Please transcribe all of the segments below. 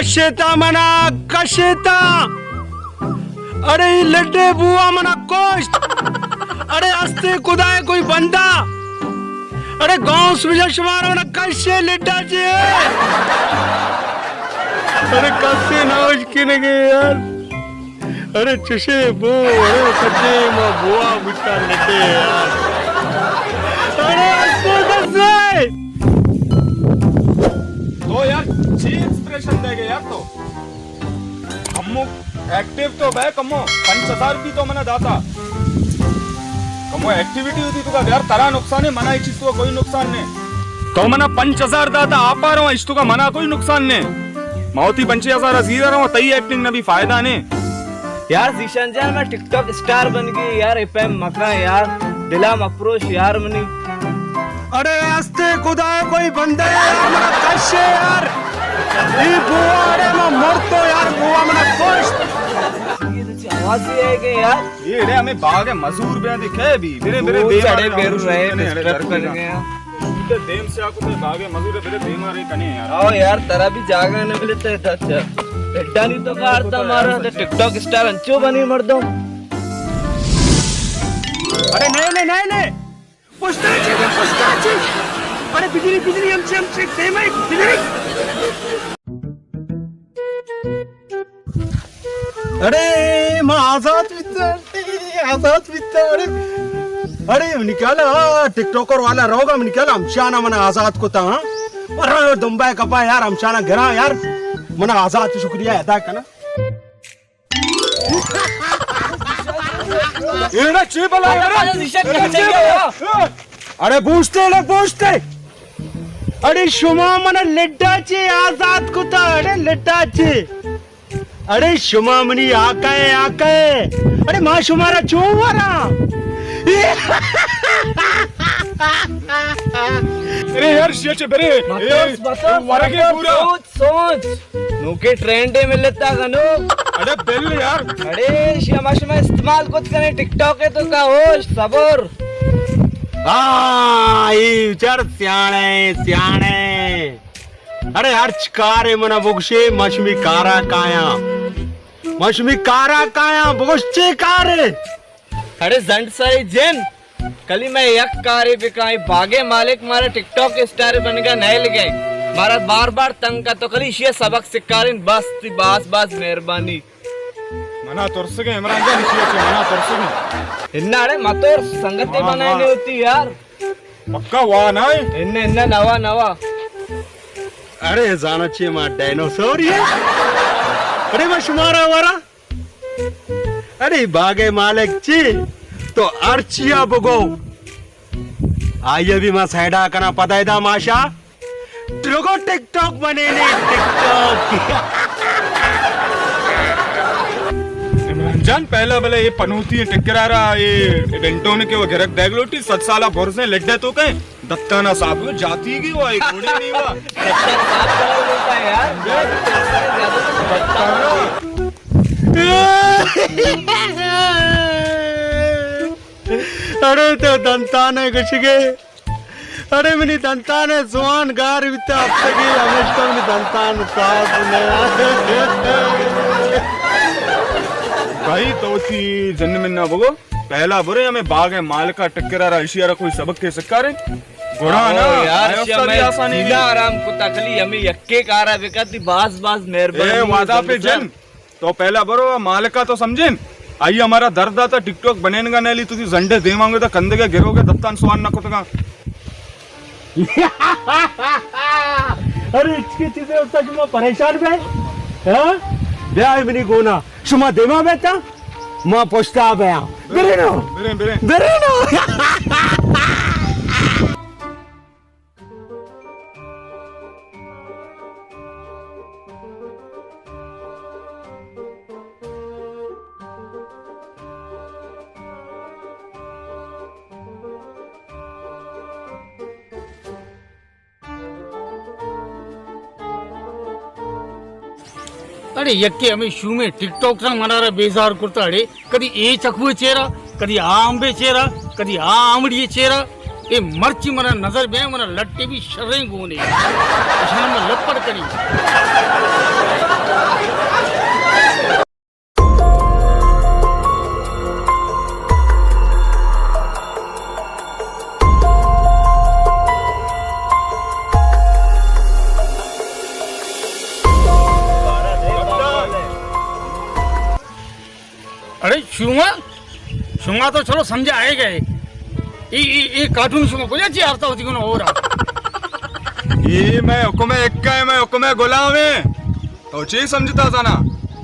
कशेता मना कशेता अरे लड्डे बुआ मना कोष्ट अरे अस्ते खुदाए कोई बंदा अरे गांव सुजशवार मना कशे लिड्डा जे अरे कसे नाज किने गे यार अरे चुशे बो अरे कच्चे मा बुआ बिटा लड्डे यार अरे अस्ते कसे तो यार जी एक्सप्रेशन देगे यार तो अम्मू एक्टिव तो बे कमो 5000 भी तो मना दाता कमो एक्टिविटी होती तो का यार तारा नुकसान है मना इस तो कोई नुकसान नहीं तो मना 5000 दाता आ पा रहा हूं इस तो का मना कोई नुकसान नहीं मौती 5000 जीरा रहा हूं तई एक्टिंग ना भी फायदा नहीं यार जीशन जान मैं टिकटॉक स्टार बन गई यार एपीएम मका यार दिलाम अप्रोच यार मनी अरे अस्ते खुदा कोई बंदा यार मना कशे यार ये बुआ अरे मैं मर तो यार बुआ मना कोष्ट आवाज भी है कि यार ये रे हमें बाग है मजदूर बे दिखे भी मेरे मेरे वो दे चढ़े बेरू रहे डिस्टर्ब कर गए हैं तो देम से आको में बाग है मजदूर मेरे दे मारे कने यार आओ यार तेरा भी जागा ने मिले तो अच्छा एड्डा नहीं तो कारता मारा तो टिकटॉक स्टार अंचो बनी मर दो अरे नहीं पुष्टा अरे बिजली हमसे सेम है बिजली अरे मैं आजाद वित्त अरे निकाला टिकटॉकर वाला रहोगा मैं निकाला हमशाना मना आजाद को था अरे दुम्बई कपा यार हमशाना गिरा यार मना आजाद शुक्रिया अदा करना ये ना चिपला अरे पूछते अरे शुमा मना लिड्डाचे आजाद को था अरे लिड्डाचे अरे शुमा मनी आकाय अरे मां शुमारा चोवारा अरे यार शेचे बरे वरगे पूरा सोच नोके ट्रेंड में लेता गनो अरे बिल यार अरे शमा इस्तेमाल कुछ करे टिकटॉक है तो का होश सबर ये विचार सियाणे अरे यार चिकारे मना बुगशे मशमी कारा काया बुगशे कारे अरे जंट सारी जेन कली मैं एक कारे पे काई भागे मालिक मारा टिकटॉक स्टार बन गया नए लगे मारा बार तंग का तो कली ये सबक सिकारिन बस मेहरबानी मना तोरसगे इमरान जान इसी मना तोरसगे इन्ना अरे मतोर संगति बनानी होती यार पक्का वाह ना इन्ना नवा अरे जाना चाहिए मां डायनासोर ये अरे मैं शुमारा वारा अरे भागे मालिक ची तो अर्चिया बगो आइए भी मैं साइडा करना पता है दा माशा ट्रोगो टिकटॉक बने ने टिकटॉक जान पहला भले ये पनौती है टिकरा रहा ये इवेंटों ने के वो घरक देगलोटी 7 साला भोर से लड्डे तो कहे दत्ताना साहब जाती की वो एक घोड़े नहीं हुआ अरे तो दंताने कशगे अरे मिनी दंताने जुआन गार बिता अब तक ही हमेशा मिनी दंतान साहब ने भाई तो थी जन्म में ना बगो पहला बुरे हमें बाग है माल का टक्करा रहा इशियारा कोई सबक के सकारे घोड़ा ना यार आसानी आराम को तकली हमें यक्के कारा विकती बास मेहरबानी वादा पे जन तो पहला बरो माल का तो समझेन आइए हमारा दर्द आता टिकटॉक बनेगा नहीं तुझी झंडे देवांगे तो कंधे के गिरोगे दत्तान सुआन ना कुतगा अरे इसकी चीजें उसका जुमा परेशान बे हां ब्याह मिनी गोना शुमा देमा बेटा मां पोस्टा बया बेरेनो अरे यक्के हमें शू में टिकटॉक सा मनारा बेजार करता अड़े कदी ए चखबू चेहरा कदी आ आंबे चेहरा कदी आ आमड़ी चेहरा ए मर्ची मना नजर में मना लट्टे भी शर्रे गोने में लपड़ करी अरे शुमा शुमा तो चलो समझा आएगा ये कार्टून शुमा को जाची आता होती कोण हो रहा ये मैं हुक्मे एक्का है मैं हुक्मे गुलाम है तो ची समझता था ना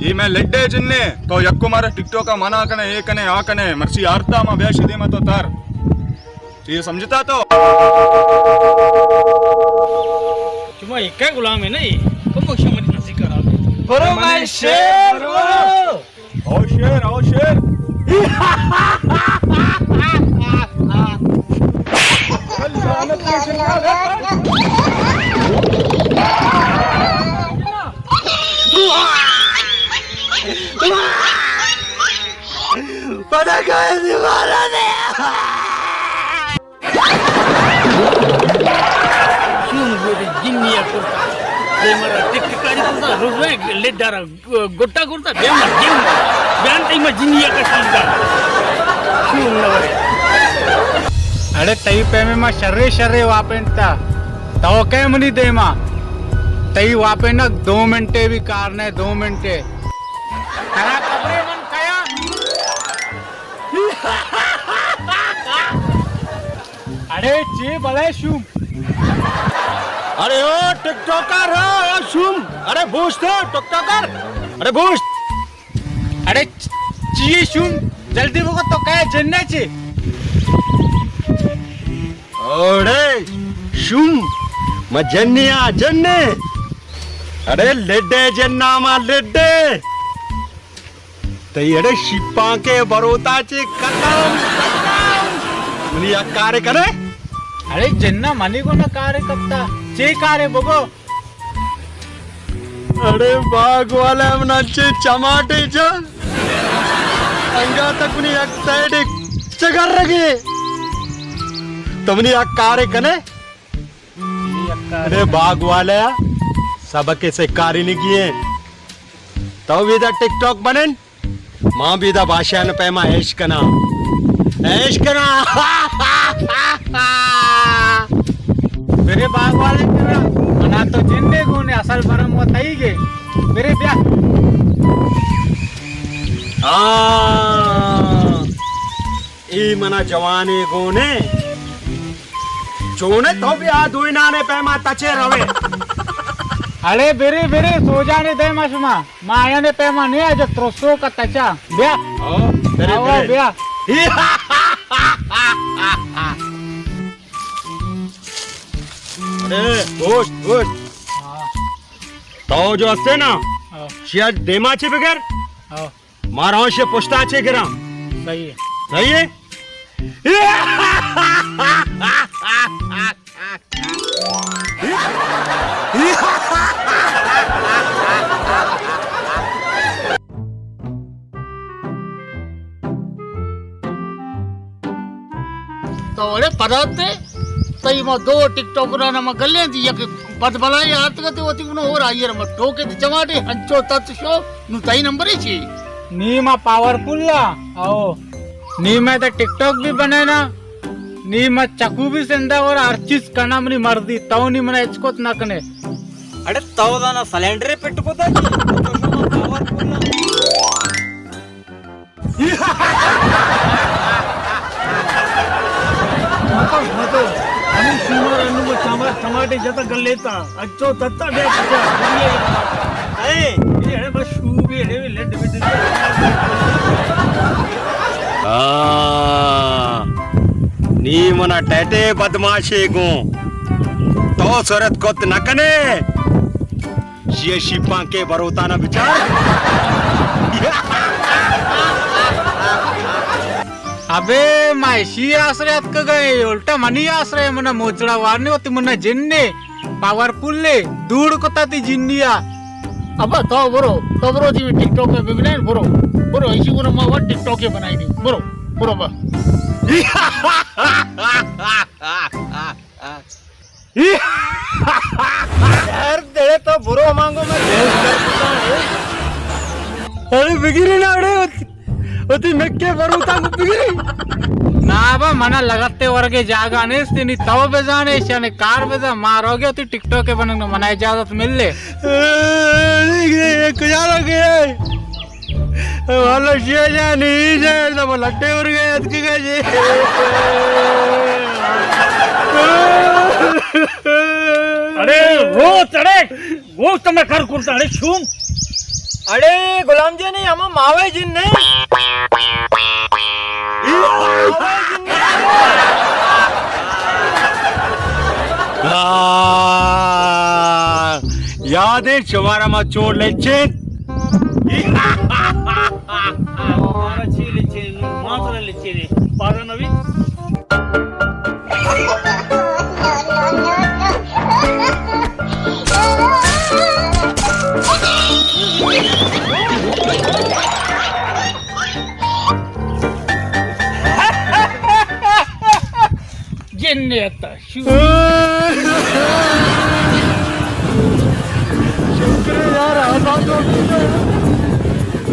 ये मैं लेड्डे जिन्ने तो यक्को मारा टिकटॉक का मना कने ये कने आ कने मर्सी आरता मा ब्याशी दे मैं तो तार ये समझता तो शुमा एक क्या गुलाम है ना ये कम शुमा ने नसी करा बोलो मैं शेर बोलो ओ शेर पता क्या दीवारा ने शुम गोटे जिन्निया कुर्ता ये मरा टिककारी कुर्ता रुवे लेडारा गोटा कुर्ता बेमा जिम जान टाइम जिन्निया का सीधा शुम नवरे अरे तई पे में शर्रे वापेंता तो क्या मनी दे मा तई वापे ना 2 मिनटे भी कारने 2 मिनटे करा कपड़े मन कया अरे ची बड़े शुम अरे ओ टिकटॉकर हो शुम अरे बूस्ट हो टिकटॉकर अरे बूस्ट अरे ची शुम जल्दी वो तो क्या जन्ने ची ओडे शुम मजन्निया जन्ने अरे लेड्डे जन्ना मा लेड्डे तैयडे शिप्पा के बरोताचे कदम मुनी या कार्य करे अरे जन्ना मनी को ना कार्य करता चे कार्य बगो अरे बाग वाला मनाचे चमाटे च अंगा तक मुनी एक साइड चगर रगे तुमने या कार्य करे अरे बाग वाले सबके से कार्य नहीं किए तो भी दा टिकटॉक बने माँ भी दा भाषा न पैमा ऐश कना मेरे बाग वाले करा मना तो जिन्ने गुने असल बरम वो तई गे मेरे ब्याह ई मना जवाने गोने चोने तो भी आ दुइना ने पैमा तचे रवे अरे बेरे बेरे सो जाने दे माशुमा माया ने पैमा नहीं आज त्रोसो का तचा ब्याह तेरे आओ ब्याह अरे गोश्त तो जो असते ना शिया देमाचे बगैर मारा से पुछताचे गिरा सही है सही है तो अरे पदाते तई मा 2 टिकटॉकर ना मा गल्ले दी एक बद बलाई हाथ गते होती कुनो हो रहा ये मत ठोके दी चमाटे हंचो तत शो नु तई नंबर ही छी नी मा पावरफुल ला आओ नी मैं तो टिकटॉक भी बने ना नी मैं चकू भी सेंदा और हर चीज करना मनी मर्दी तो नी मना इचकोत ना कने अरे तवदाना सिलेंडर पेట్టుకోదా मतो हमें शुमर अनु में टमाटे जता गल्लेता अच्छो तत्ता बे अच्छा ये बस शू भी है लेट बिट नी मना टैटे बदमाशे गो तो सरत कोत नकने ये शिपा के बरोता ना विचार अबे मायशी आश्रयात का गए उल्टा मनी आश्रय मना मोचड़ा वारने होती मना जिन्ने पावरफुल ले दूर को ताती जिन्निया अब तो बरो जी टिकटॉक पे बिगने बरो इसी को मा वा टिकटॉक के बनाई दी बरो बा यार तेरे तो बुरो मांगो मैं अरे बिगिरी ना अड़े होती मैं क्या बरोता को बिगिरी ना बा मना लगाते वर्गे जागा ने स्तिनी तव बेजाने शाने कार बेजा मारोगे होती टिकटॉक के बनने मना इजाजत मिल ले कया लगे वाला शिवाजी नहीं जाए तो लट्टे वर गए अदकी का जी अरे रोज अरे रोज તમે કર કરતા અરે શું अरे गुलामजी नहीं हम मावे जिन नहीं याद है शुमारा में चोर ले चेन મારા ચીલે છે માત્ર લે છે પાગા નવી जिन्ने आता शू शुक्र है यार आजाद हो गए।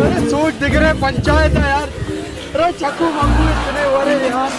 अरे सोच दिख रहे पंचायत है यार अरे चक्कू मंगू इतने हो रहे यार